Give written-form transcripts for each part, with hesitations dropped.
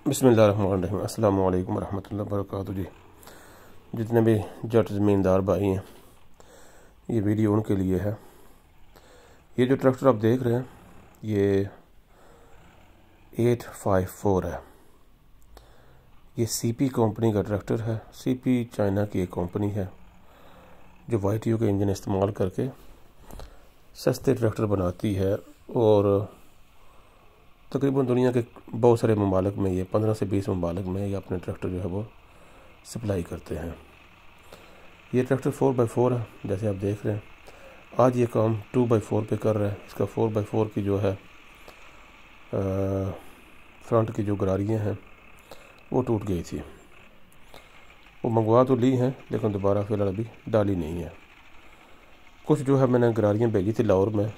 बिस्मिल्लाहिर्रहमानिर्रहीम। अस्सलाम वालेकुम रहमतुल्लाहि व बरकातुहू। जी, जितने भी जट ज़मींदार भाई हैं, ये वीडियो उनके लिए है। ये जो ट्रैक्टर आप देख रहे हैं, ये 854 है। ये सीपी कंपनी का ट्रैक्टर है। सीपी चाइना की एक कंपनी है जो YTO के इंजन इस्तेमाल करके सस्ते ट्रैक्टर बनाती है और तकरीबन दुनिया के बहुत सारे ममालिक में, ये 15 से 20 ममालिक में ये अपने ट्रैक्टर जो है वो सप्लाई करते हैं। ये ट्रैक्टर 4x4 है, जैसे आप देख रहे हैं। आज ये काम 2x4 पे कर रहा है। इसका 4x4 की जो है फ्रंट की जो गरारियाँ हैं वो टूट गई थी। वो मंगवा तो ली हैं, लेकिन दोबारा फ़िलहाल अभी डाली नहीं है। कुछ जो है मैंने गरारियाँ भेजी थी लाहौर में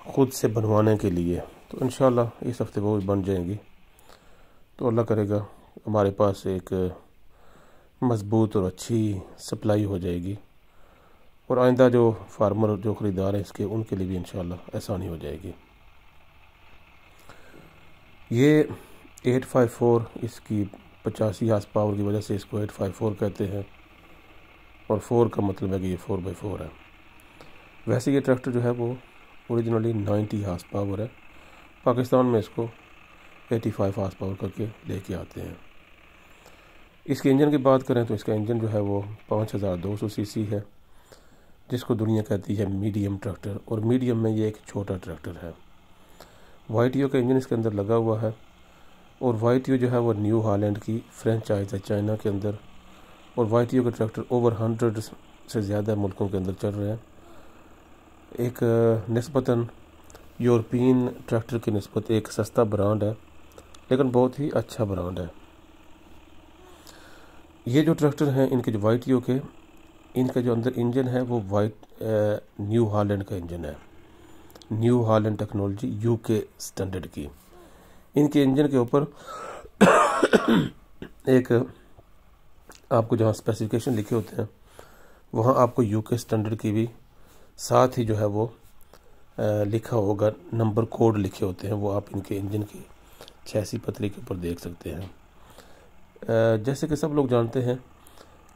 ख़ुद से बनवाने के लिए, तो इंशाल्लाह इस हफ्ते वो भी बन जाएंगी। तो अल्लाह करेगा हमारे पास एक मज़बूत और अच्छी सप्लाई हो जाएगी और आइंदा जो फार्मर, जो ख़रीदार हैं इसके, उनके लिए भी इंशाल्लाह आसानी हो जाएगी। ये 854, इसकी 85 हार्स पावर की वजह से इसको 854 कहते हैं और 4 का मतलब है कि ये 4x4 है। वैसे ये ट्रैक्टर जो है वो ओरिजिनली 90 हार्स पावर है। पाकिस्तान में इसको 85 हार्स पावर करके लेके आते हैं। इसके इंजन की बात करें तो इसका इंजन जो है वो 5200 सीसी है, जिसको दुनिया कहती है मीडियम ट्रैक्टर, और मीडियम में ये एक छोटा ट्रैक्टर है। YTO का इंजन इसके अंदर लगा हुआ है और YTO जो है वो न्यू हॉलैंड की फ्रेंचाइज है चाइना के अंदर, और YTO के ट्रैक्टर ओवर 100 से ज़्यादा मुल्कों के अंदर चल रहे हैं। एक निस्बतन यूरोपियन ट्रैक्टर की निस्बत एक सस्ता ब्रांड है, लेकिन बहुत ही अच्छा ब्रांड है। ये जो ट्रैक्टर हैं इनके जो YTO के, इनका जो अंदर इंजन है वो न्यू हॉलैंड का इंजन है। New Holland technology UK standard की। इनके इंजन के ऊपर एक आपको जहाँ स्पेसिफिकेशन लिखे होते हैं वहाँ आपको UK स्टैंडर्ड की भी साथ ही जो है वो लिखा होगा, नंबर कोड लिखे होते हैं, वो आप इनके इंजन की चैसी पतली के ऊपर देख सकते हैं। जैसे कि सब लोग जानते हैं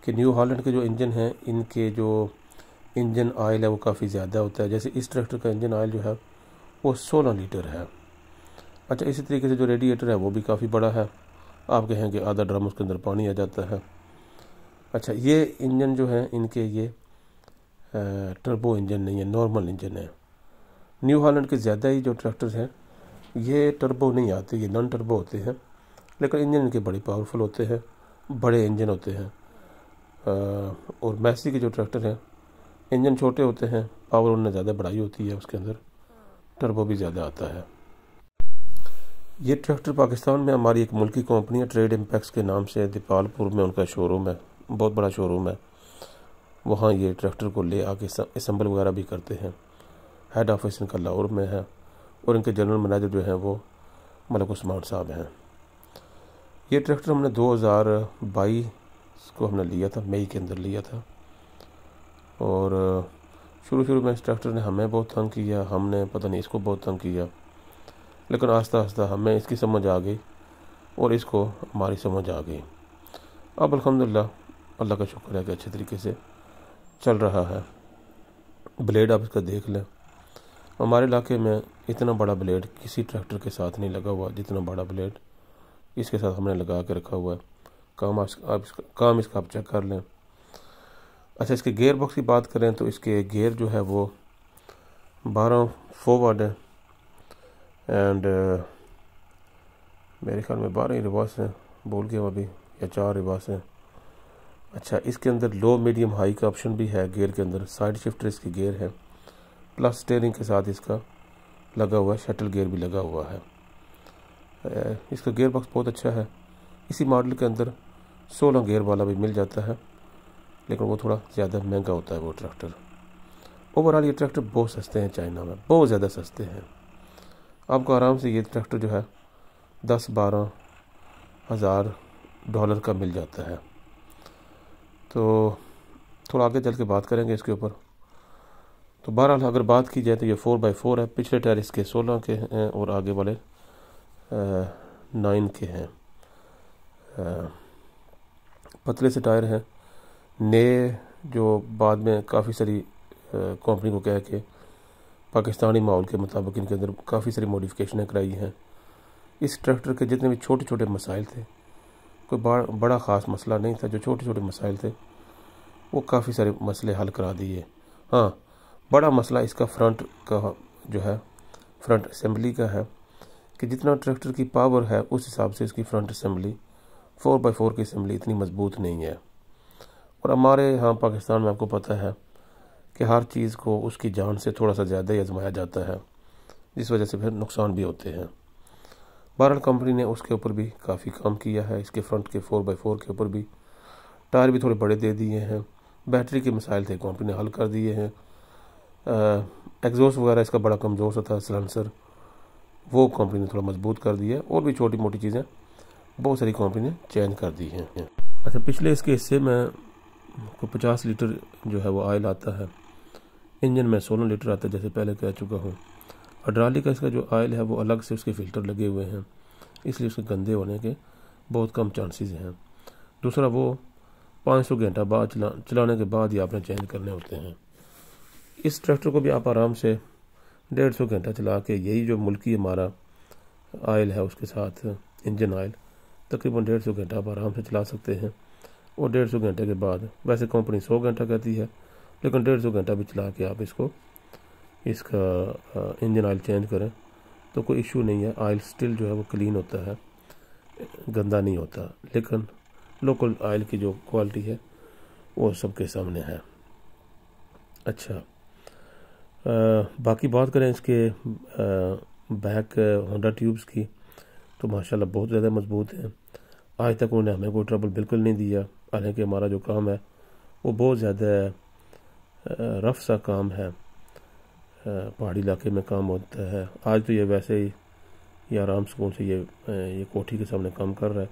कि न्यू हॉलैंड के जो इंजन हैं, इनके जो इंजन ऑयल है वो काफ़ी ज़्यादा होता है। जैसे इस ट्रैक्टर का इंजन ऑयल जो है वो 16 लीटर है। अच्छा, इसी तरीके से जो रेडिएटर है वो भी काफ़ी बड़ा है। आप कहेंगे आधा ड्रम उसके अंदर पानी आ जाता है। अच्छा, ये इंजन जो है इनके, ये टर्बो इंजन नहीं है, नॉर्मल इंजन है। न्यू हॉलैंड के ज़्यादा ही जो ट्रैक्टर्स हैं ये टर्बो नहीं आते, ये नॉन टर्बो होते हैं, लेकिन इंजन इनके बड़ी पावरफुल होते हैं, बड़े इंजन होते हैं। और मैसी के जो ट्रैक्टर हैं इंजन छोटे होते हैं, पावर उनमें ज़्यादा बढ़ाई होती है, उसके अंदर टर्बो भी ज़्यादा आता है। ये ट्रैक्टर पाकिस्तान में हमारी एक मुल्की कंपनी है, ट्रेड इम्पैक्ट्स के नाम से, दीपालपुर में उनका शोरूम है, बहुत बड़ा शोरूम है। वहाँ ये ट्रैक्टर को ले आके असम्बल वगैरह भी करते हैं। हेड ऑफिस इनका लाहौर में है और इनके जनरल मैनेजर जो हैं वो मलिक उस्मान साहब हैं। ये ट्रैक्टर हमने 2022 को हमने लिया था, मई के अंदर लिया था। और शुरू में इस ट्रैक्टर ने हमें बहुत तंग किया, हमने पता नहीं इसको बहुत तंग किया, लेकिन आस्ता आस्ता हमें इसकी समझ आ गई और इसको हमारी समझ आ गई। अब अल्हम्दुलिल्लाह अल्लाह का शुक्र है कि अच्छे तरीके से चल रहा है। ब्लेड आप इसका देख लें, हमारे इलाके में इतना बड़ा ब्लेड किसी ट्रैक्टर के साथ नहीं लगा हुआ जितना बड़ा ब्लेड इसके साथ हमने लगा के रखा हुआ है। काम इसका आप चेक कर लें। अच्छा, इसके गियर बॉक्स की बात करें तो इसके गियर जो है वो 12 फॉरवर्ड है एंड मेरे ख्याल में 12 ही रिवर्स हैं, बोल गया अभी, या 4 रिवर्स हैं। अच्छा, इसके अंदर लो मीडियम हाई का ऑप्शन भी है गियर के अंदर। साइड शिफ्टर इसकी गियर है, प्लस स्टीयरिंग के साथ इसका लगा हुआ है, शटल गियर भी लगा हुआ है। इसका गियर बॉक्स बहुत अच्छा है। इसी मॉडल के अंदर 16 गियर वाला भी मिल जाता है, लेकिन वो थोड़ा ज़्यादा महंगा होता है वो ट्रैक्टर। ओवरऑल ये ट्रैक्टर बहुत सस्ते हैं, चाइना में बहुत ज़्यादा सस्ते हैं। आपको आराम से ये ट्रैक्टर जो है 10-12 हज़ार डॉलर का मिल जाता है। तो थोड़ा आगे चल के बात करेंगे इसके ऊपर। तो बहरहाल अगर बात की जाए तो ये 4x4 है। पिछले टायर इसके 16 के हैं और आगे वाले 9 के हैं। पतले से टायर हैं नए, जो बाद में काफ़ी सारी कंपनी को कह के पाकिस्तानी माहौल के मुताबिक इनके अंदर काफ़ी सारी मॉडिफिकेशनें कराई हैं। इस ट्रैक्टर के जितने भी छोटे छोटे मसाइल थे, कोई बड़ा ख़ास मसला नहीं था, जो छोटे छोटे मसाइल थे वो काफ़ी सारे मसले हल करा दिए। हाँ, बड़ा मसला इसका फ्रंट का जो है, फ्रंट असेंबली का है कि जितना ट्रैक्टर की पावर है उस हिसाब से इसकी फ्रंट असेंबली 4x4 की असेंबली इतनी मजबूत नहीं है। और हमारे यहाँ पाकिस्तान में आपको पता है कि हर चीज़ को उसकी जान से थोड़ा सा ज़्यादा ही आजमाया जाता है, जिस वजह से फिर नुकसान भी होते हैं। बहरहाल कंपनी ने उसके ऊपर भी काफ़ी काम किया है, इसके फ्रंट के 4x4 के ऊपर भी टायर भी थोड़े बड़े दे दिए हैं। बैटरी के मसाइल थे कंपनी ने हल कर दिए हैं। एग्जॉस्ट वगैरह इसका बड़ा कमज़ोर सा था, सिलेंसर, वो कंपनी ने थोड़ा मजबूत कर दिया। और भी छोटी मोटी चीज़ें बहुत सारी कंपनी ने चेंज कर दी हैं। अच्छा, पिछले इसके हिस्से में को 50 लीटर जो है वो ऑयल आता है, इंजन में 16 लीटर आता है, जैसे पहले कह चुका हूँ। हाइड्रोलिक का इसका जो ऑयल है वो अलग से उसके फ़िल्टर लगे हुए हैं, इसलिए उसके गंदे होने के बहुत कम चांसेस हैं। दूसरा, वो 500 घंटा बाद चलाने के बाद ही आपने चेंज करने होते हैं। इस ट्रैक्टर को भी आप आराम से 150 घंटा चला के, यही जो मुल्की हमारा ऑयल है उसके साथ इंजन ऑयल, तकरीबन 150 घंटा आप आराम से चला सकते हैं। और 150 घंटे के बाद, वैसे कंपनी 100 घंटा कहती है, लेकिन 150 घंटा भी चला के आप इसका इंजन ऑयल चेंज करें तो कोई इशू नहीं है। ऑयल स्टिल जो है वो क्लीन होता है, गंदा नहीं होता। लेकिन लोकल ऑयल की जो क्वालिटी है वो सबके सामने है। अच्छा, बाकी बात करें इसके बैक होंडा ट्यूब्स की, तो माशाल्लाह बहुत ज़्यादा मजबूत हैं। आज तक उन्होंने हमें कोई ट्रबल बिल्कुल नहीं दिया। हालांकि हमारा जो काम है वो बहुत ज़्यादा रफ सा काम है, पहाड़ी इलाके में काम होता है। आज तो ये वैसे ही ये आराम सुकून से ये कोठी के सामने काम कर रहा है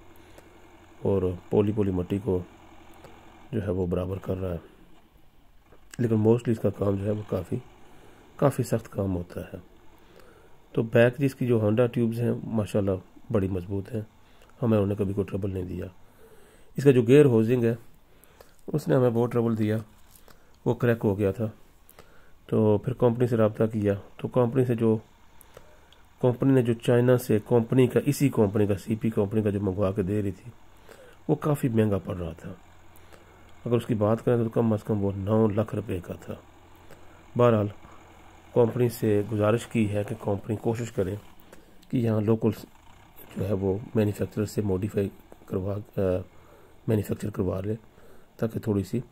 और पोली मट्टी को जो है वो बराबर कर रहा है। लेकिन मोस्टली इसका काम जो है वो काफ़ी सख्त काम होता है। तो बैक जिसकी जो होंडा ट्यूब्स हैं माशाल्लाह बड़ी मजबूत हैं, हमें उन्होंने कभी कोई ट्रबल नहीं दिया। इसका जो गेयर होजिंग है उसने हमें बहुत ट्रबल दिया, वो क्रैक हो गया था। तो फिर कंपनी से रब्ता किया, तो कंपनी ने जो चाइना से इसी कंपनी का सीपी कंपनी का जो मंगवा के दे रही थी वो काफ़ी महंगा पड़ रहा था। अगर उसकी बात करें तो कम से कम वो 9 लाख रुपए का था। बहरहाल कंपनी से गुजारिश की है कि कंपनी कोशिश करे कि यहाँ लोकल जो है वो मैन्युफैक्चरर से मैन्युफैक्चर करवा ले, ताकि थोड़ी सी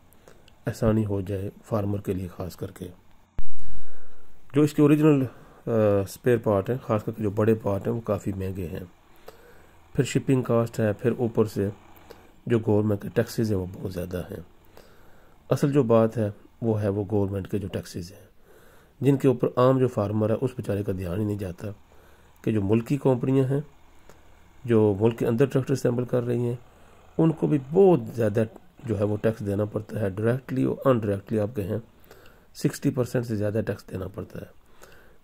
आसानी हो जाए फार्मर के लिए। ख़ास करके जो इसके ओरिजिनल स्पेयर पार्ट हैं, ख़ास करके जो बड़े पार्ट हैं, वो काफ़ी महंगे हैं। फिर शिपिंग कास्ट है, फिर ऊपर से जो गवर्नमेंट के टैक्सेस हैं वो बहुत ज़्यादा हैं। असल जो बात है वो गवर्नमेंट के जो टैक्सेस हैं, जिनके ऊपर आम जो फार्मर है उस बेचारे का ध्यान ही नहीं जाता कि जो मुल्की कंपनियां हैं जो मुल्क के अंदर ट्रैक्टर असेंबल कर रही हैं, उनको भी बहुत ज़्यादा जो है वो टैक्स देना पड़ता है। डायरेक्टली और अनडायरेक्टली आप कहें 60% से ज़्यादा टैक्स देना पड़ता है,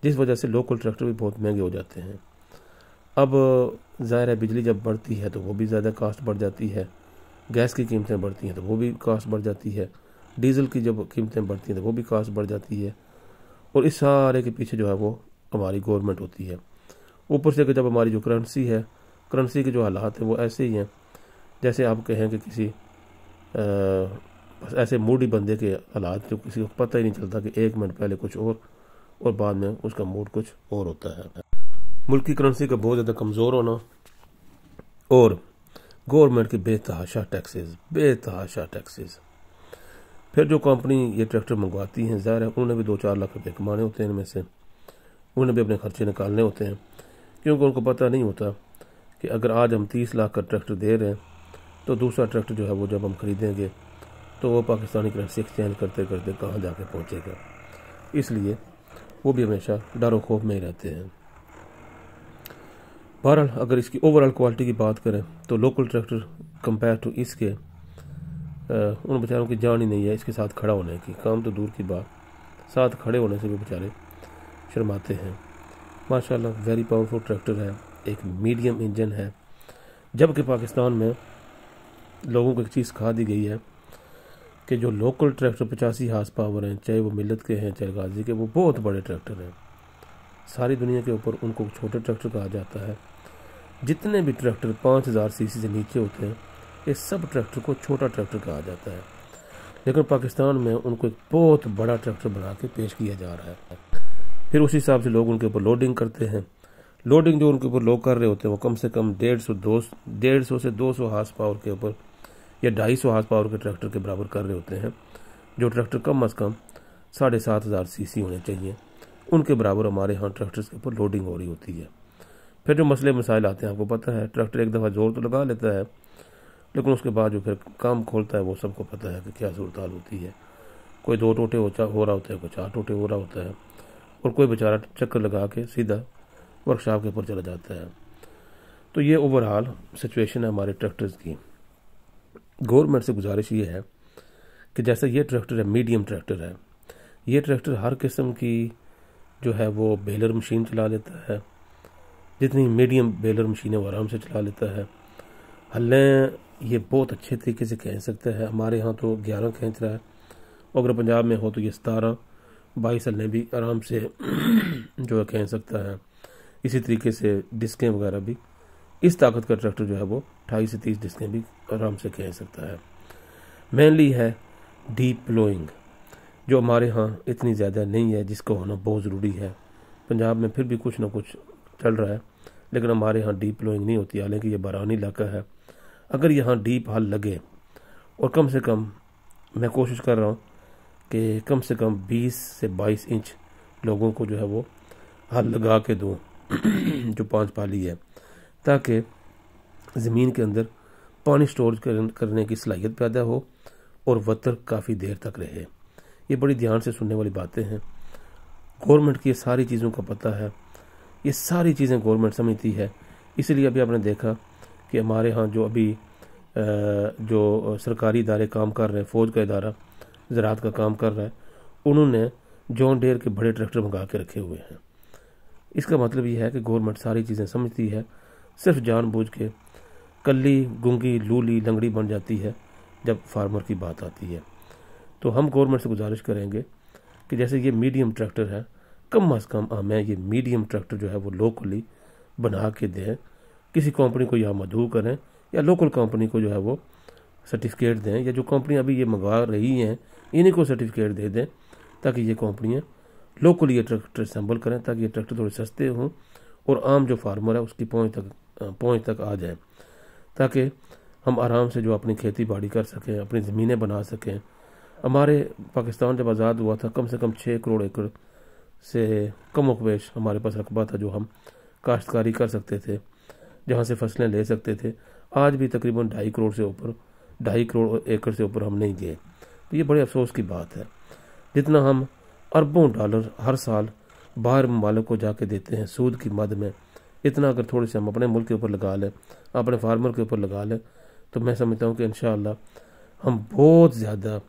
जिस वजह से लोकल ट्रैक्टर भी बहुत महंगे हो जाते हैं। अब ज़ाहिर है बिजली जब बढ़ती है तो वो भी ज़्यादा कास्ट बढ़ जाती है, गैस की कीमतें बढ़ती हैं तो वो भी कास्ट बढ़ जाती है, डीजल की जब कीमतें बढ़ती हैं तो वो भी कास्ट बढ़ जाती है। और इस सारे के पीछे जो है वो हमारी गवर्नमेंट होती है। ऊपर से जब हमारी जो करेंसी के जो हालात हैं वो ऐसे ही हैं जैसे आप कहें कि किसी बस ऐसे मूडी बंदे के हालात, जो किसी को पता ही नहीं चलता कि 1 मिनट पहले कुछ और बाद में उसका मूड कुछ और होता है। मुल्क की करेंसी का बहुत ज़्यादा कमज़ोर होना और गवर्नमेंट के बेतहाशा टैक्सेस। फिर जो कंपनी ये ट्रैक्टर मंगवाती हैं, ज़ाहिर है उन्होंने भी 2-4 लाख रुपए कमाने होते हैं, इनमें से उन्हें भी अपने खर्चे निकालने होते हैं, क्योंकि उनको पता नहीं होता कि अगर आज हम 30 लाख का ट्रैक्टर दे रहे हैं तो दूसरा ट्रैक्टर जो है वो जब हम खरीदेंगे तो वो पाकिस्तानी करेंसी एक्सचेंज करते करते कहाँ जाके पहुँचेगा। इसलिए वो भी हमेशा डर खौफ में ही रहते हैं। बहरहाल अगर इसकी ओवरऑल क्वालिटी की बात करें तो लोकल ट्रैक्टर कंपेयर टू इसके उन बेचारों की जान ही नहीं है इसके साथ खड़ा होने की। काम तो दूर की बात, साथ खड़े होने से भी बेचारे शर्माते हैं। माशाल्लाह वेरी पावरफुल ट्रैक्टर है, एक मीडियम इंजन है। जबकि पाकिस्तान में लोगों को एक चीज़ सिखा दी गई है कि जो लोकल ट्रैक्टर 85 हार्स पावर हैं, चाहे वो मिलत के हैं चाहे गाजी के, वो बहुत बड़े ट्रैक्टर हैं। सारी दुनिया के ऊपर उनको छोटे ट्रैक्टर कहा जाता है। जितने भी ट्रैक्टर 5000 सीसी से नीचे होते हैं, ये सब ट्रैक्टर को छोटा ट्रैक्टर कहा जाता है। लेकिन पाकिस्तान में उनको एक बहुत बड़ा ट्रैक्टर बना के पेश किया जा रहा है। फिर उसी हिसाब से लोग उनके ऊपर लोडिंग करते हैं। लोडिंग जो उनके ऊपर लोग कर रहे होते हैं वो कम से कम 150 से 200 हार्स पावर के ऊपर या 250 हार्स पावर के ट्रैक्टर के बराबर कर रहे होते हैं। जो ट्रैक्टर कम अज़ कम 7500 सीसी होने चाहिए, उनके बराबर हमारे यहाँ ट्रैक्टर्स के ऊपर लोडिंग हो रही होती है। फिर जो मसले मसाइल आते हैं, आपको पता है, ट्रैक्टर एक दफ़ा जोर तो लगा लेता है, लेकिन उसके बाद जो फिर काम खोलता है वो सबको पता है कि क्या सूरत हाल होती है। कोई 2 टोटे हो रहा होता है, कोई 4 टोटे हो रहा होता है, और कोई बेचारा चक्कर लगा के सीधा वर्कशॉप के ऊपर चला जाता है। तो ये ओवरऑल सिचुएशन है हमारे ट्रैक्टर्स की। गवर्नमेंट से गुजारिश ये है कि जैसा ये ट्रैक्टर है, मीडियम ट्रैक्टर है, ये ट्रैक्टर हर किस्म की जो है वो बेलर मशीन चला लेता है। जितनी मीडियम बेलर मशीनें वो आराम से चला लेता है। हल्लें ये बहुत अच्छे तरीके से खींच सकता है। हमारे यहाँ तो 11 खींच रहा है, और अगर पंजाब में हो तो ये 17-22 हल्लें भी आराम से जो है खींच सकता है। इसी तरीके से डिस्कें वगैरह भी, इस ताकत का ट्रैक्टर जो है वो 28 से 30 डिस्कें भी आराम से खींच सकता है। मेनली है डीप प्लोइंग, जो हमारे यहाँ इतनी ज़्यादा नहीं है, जिसको होना बहुत ज़रूरी है। पंजाब में फिर भी कुछ ना कुछ चल रहा है, लेकिन हमारे यहाँ डीप प्लोइंग नहीं होती। हालांकि ये बारानी इलाका है। अगर यहाँ डीप हल लगे, और कम से कम मैं कोशिश कर रहा हूँ कि कम से कम 20 से 22 इंच लोगों को जो है वो हल लगा के दूँ जो 5 पाली है, ताकि ज़मीन के अंदर पानी स्टोर करने की सलाहियत पैदा हो और वतर काफ़ी देर तक रहे। ये बड़ी ध्यान से सुनने वाली बातें हैं। गवर्नमेंट की ये सारी चीज़ों का पता है, ये सारी चीज़ें गवर्नमेंट समझती है। इसलिए अभी आपने देखा कि हमारे यहाँ जो अभी जो सरकारी इदारे काम कर रहे हैं, फ़ौज का इदारा ज़राअत का काम कर रहा है, उन्होंने जॉन डेयर के बड़े ट्रैक्टर मंगा के रखे हुए हैं। इसका मतलब ये है कि गवर्नमेंट सारी चीज़ें समझती है, सिर्फ जानबूझ के कल्ली गुंगी लूली लंगड़ी बन जाती है जब फार्मर की बात आती है। तो हम गवर्नमेंट से गुजारिश करेंगे कि जैसे ये मीडियम ट्रैक्टर है, कम अज़ कम हमें ये मीडियम ट्रैक्टर जो है वो लोकली बना के दें। किसी कंपनी को या मदऊ करें या लोकल कंपनी को जो है वो सर्टिफिकेट दें, या जो कंपनी अभी ये मंगवा रही हैं इन्हीं को सर्टिफिकेट दे दें, ताकि ये कंपनियाँ लोकली ये ट्रैक्टर असेंबल करें, ताकि ये ट्रैक्टर थोड़े सस्ते हों और आम जो फार्मर है उसकी पहुँच तक आ जाए, ताकि हम आराम से जो अपनी खेती बाड़ी कर सकें, अपनी ज़मीनें बना सकें। हमारे पाकिस्तान जब आज़ाद हुआ था, कम से कम 6 करोड़ एकड़ से कम उपवेश हमारे पास रकबा था, जो हम काश्तकारी कर सकते थे, जहाँ से फसलें ले सकते थे। आज भी तकरीबन 2.5 करोड़ एकड़ से ऊपर हम नहीं गए। तो ये बड़े अफसोस की बात है। जितना हम अरबों डॉलर हर साल बाहर ममालिक को जाके देते हैं सूद की मद में, इतना अगर थोड़े से हम अपने मुल्क के ऊपर लगा लें, अपने फार्मर के ऊपर लगा लें, तो मैं समझता हूँ कि इंशाअल्लाह हम बहुत ज़्यादा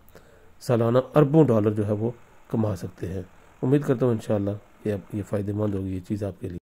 सालाना अरबों डॉलर जो है वो कमा सकते हैं। उम्मीद करता हूँ इंशाअल्लाह ये फ़ायदेमंद होगी ये चीज़ आपके लिए।